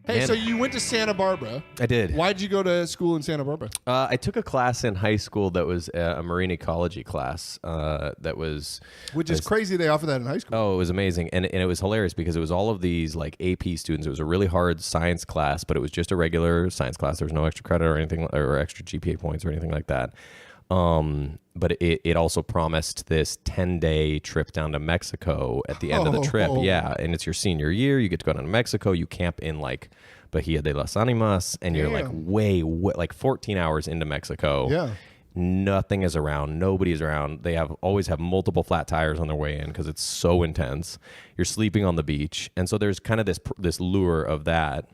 Hey, And so you went to Santa Barbara. I did. Why'd you go to school in Santa Barbara? I took a class in high school that was a marine ecology class. That was, Which is crazy they offer that in high school. oh, it was amazing, and it was hilarious because it was all of these like AP students. It was a really hard science class, but it was just a regular science class. There was no extra credit or anything, or extra GPA points or anything like that. But it also promised this 10-day trip down to Mexico at the end of the trip. Yeah, and it's your senior year. You get to go down to Mexico. You camp in like Bahia de las Animas, and you're like way like 14 hours into Mexico. Yeah. Nothing is around. Nobody is around. They always have multiple flat tires on their way in because it's so intense. You're sleeping on the beach, and so there's kind of this lure of that,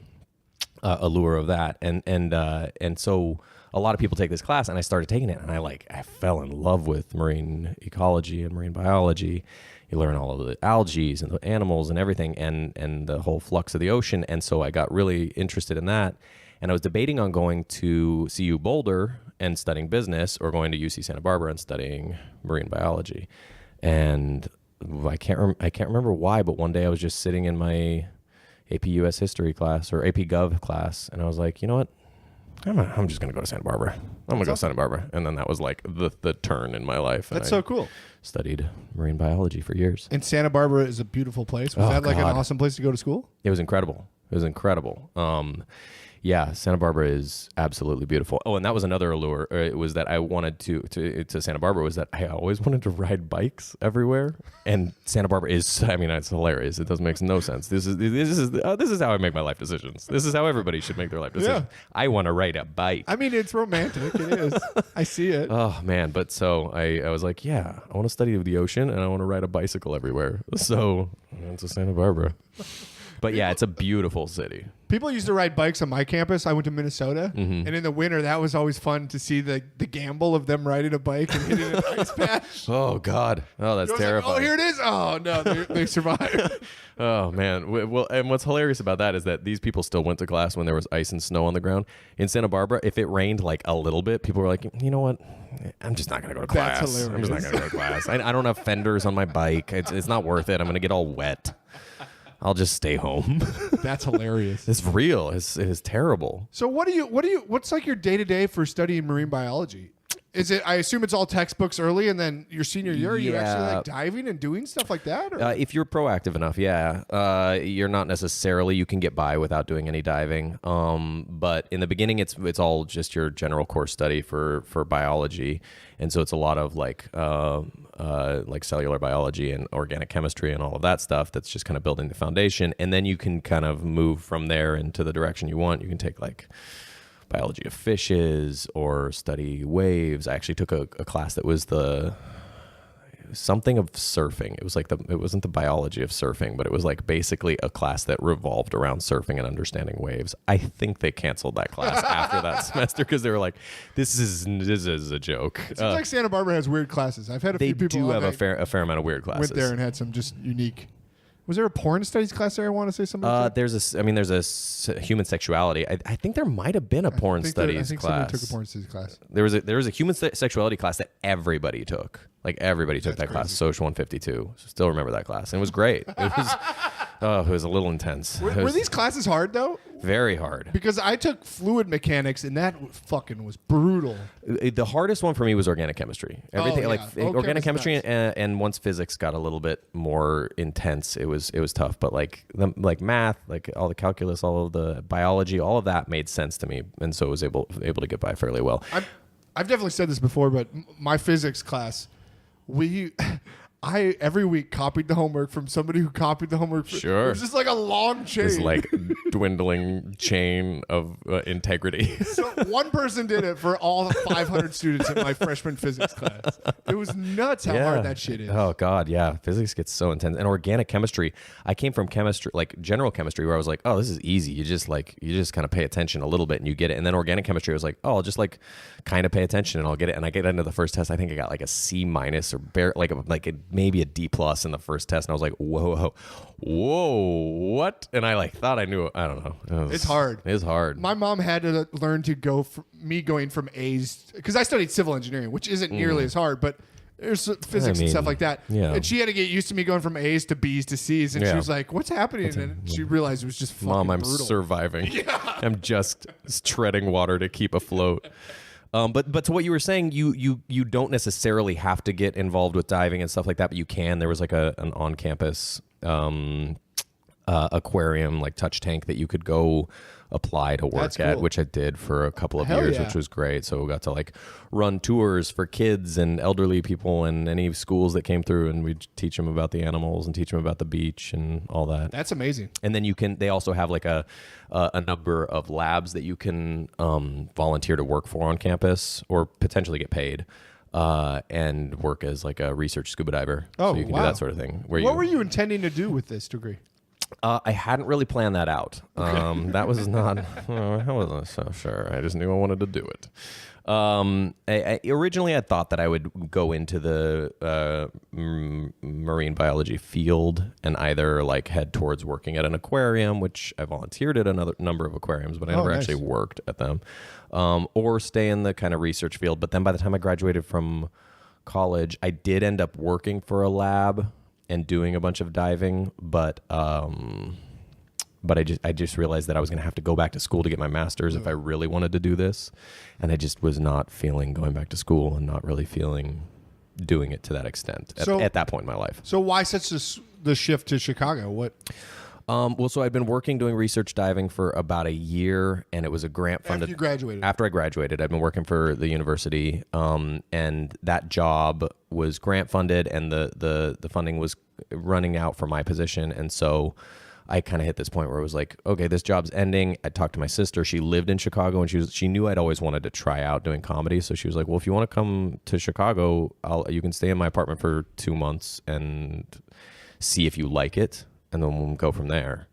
and so a lot of people take this class, and I started taking it, and I fell in love with marine ecology and marine biology. You learn all of the algae and the animals and everything, and the whole flux of the ocean, and so I got really interested in that. And I was debating on going to CU Boulder and studying business, or going to UC Santa Barbara and studying marine biology. And I can't remember why, but one day I was just sitting in my AP US history class or AP Gov class, and I was like, you know what? I'm just going to go to Santa Barbara. I'm going to go to Santa Barbara. And then that was like the turn in my life. That's so cool. Studied marine biology for years. And Santa Barbara is a beautiful place. Was that like an awesome place to go to school? It was incredible. Yeah, Santa Barbara is absolutely beautiful. Oh, and that was another allure. It was that I wanted to Santa Barbara was that I always wanted to ride bikes everywhere. And Santa Barbara is, I mean, it's hilarious. It doesn't make no sense. This is how I make my life decisions. This is how everybody should make their life decisions. Yeah. I want to ride a bike. I mean, it's romantic. It is. I see it. Oh man, but so I was like, yeah, I want to study the ocean and I want to ride a bicycle everywhere. So I went to Santa Barbara. But yeah, it's a beautiful city. People used to ride bikes on my campus. I went to Minnesota, and in the winter, that was always fun to see the gamble of them riding a bike and hitting an ice patch. Oh God! Oh, that's terrifying. Like, oh, here it is! Oh no, they survived. Oh man! Well, and what's hilarious about that is that these people still went to class when there was ice and snow on the ground. In Santa Barbara, if it rained like a little bit, people were like, you know what? I'm just not going to go to class. That's hilarious. I'm just not going to go to class. I don't have fenders on my bike. It's not worth it. I'm going to get all wet. I'll just stay home. That's hilarious. It's real. It is terrible. So what's like your day-to-day for studying marine biology? Is it, I assume it's all textbooks early, and then your senior year, are you actually like diving and doing stuff like that? Or? If you're proactive enough, yeah. You're not necessarily, you can get by without doing any diving. But in the beginning, it's all just your general course study for biology. And so it's a lot of like cellular biology and organic chemistry and all of that stuff that's just kind of building the foundation. And then you can kind of move from there into the direction you want. You can take like biology of fishes or study waves. I actually took a class that was something of surfing. It was like it wasn't the biology of surfing, but it was like basically a class that revolved around surfing and understanding waves. I think they canceled that class after that semester because they were like, this is a joke. It seems like Santa Barbara has weird classes. I've had a few people. They do have a fair amount of weird classes. Went there and had some just unique. Was there a porn studies class there? I want to say something. There's a human sexuality. I think there might have been a porn studies class. I think somebody took a porn studies class. There was a human sexuality class that everybody took. Like everybody took that class. Social 152. Still remember that class. And it was great. It was a little intense. Were these classes hard though? Very hard. Because I took fluid mechanics and that fucking was brutal. The hardest one for me was organic chemistry. Everything organic chemistry nice. and once physics got a little bit more intense, it was tough. But like math, like all the calculus, all of the biology, all of that made sense to me, and so I was able to get by fairly well. I've definitely said this before, but my physics class, I every week copied the homework from somebody who copied the homework. Sure. It was just like a long chain. This like dwindling chain of integrity. So one person did it for all 500 students in my freshman physics class. It was nuts how hard that shit is. Oh God, yeah. Physics gets so intense. And organic chemistry, I came from chemistry, like general chemistry, where I was like, oh, this is easy. You just kind of pay attention a little bit and you get it. And then organic chemistry, I was like, oh, I'll just like kind of pay attention and I'll get it. And I get into the first test, I think I got like a C- or maybe a D+ in the first test, and I was like, whoa, what? And I like thought I knew it. I don't know. It's hard. It's hard. My mom had to learn to go from me going from A's, because I studied civil engineering, which isn't nearly as hard, but There's physics and stuff like that. Yeah. And she had to get used to me going from A's to B's to C's. And she was like, what's happening? And she realized it was just fucking Mom, I'm brutal. surviving. I'm just treading water to keep afloat. But to what you were saying, you don't necessarily have to get involved with diving and stuff like that, but you can. There was like an on-campus aquarium, like touch tank that you could go apply to work at, which I did for a couple of years, which was great. So we got to like run tours for kids and elderly people and any schools that came through, and we'd teach them about the animals and teach them about the beach and all that. That's amazing. And then they also have like a number of labs that you can volunteer to work for on campus or potentially get paid. And work as like a research scuba diver. Oh, so you can do that sort of thing. What were you intending to do with this degree? I hadn't really planned that out. That was not. I wasn't so sure. I just knew I wanted to do it. Originally, I thought that I would go into the marine biology field and either like head towards working at an aquarium, which I volunteered at another number of aquariums, but I never actually worked at them, or stay in the kind of research field. But then by the time I graduated from college, I did end up working for a lab and doing a bunch of diving, but I just realized that I was going to have to go back to school to get my master's if I really wanted to do this, and I just was not feeling going back to school and not really feeling doing it to that extent at that point in my life. So why such the shift to Chicago? What? So I'd been working doing research diving for about a year, and it was a grant funded. After you graduated? After I graduated, I'd been working for the university, and that job was grant funded, and the funding was running out for my position, and so I kind of hit this point where it was like, okay, this job's ending. I talked to my sister. She lived in Chicago, and she knew I'd always wanted to try out doing comedy, so she was like, well, if you want to come to Chicago, you can stay in my apartment for 2 months and see if you like it, and then we'll go from there.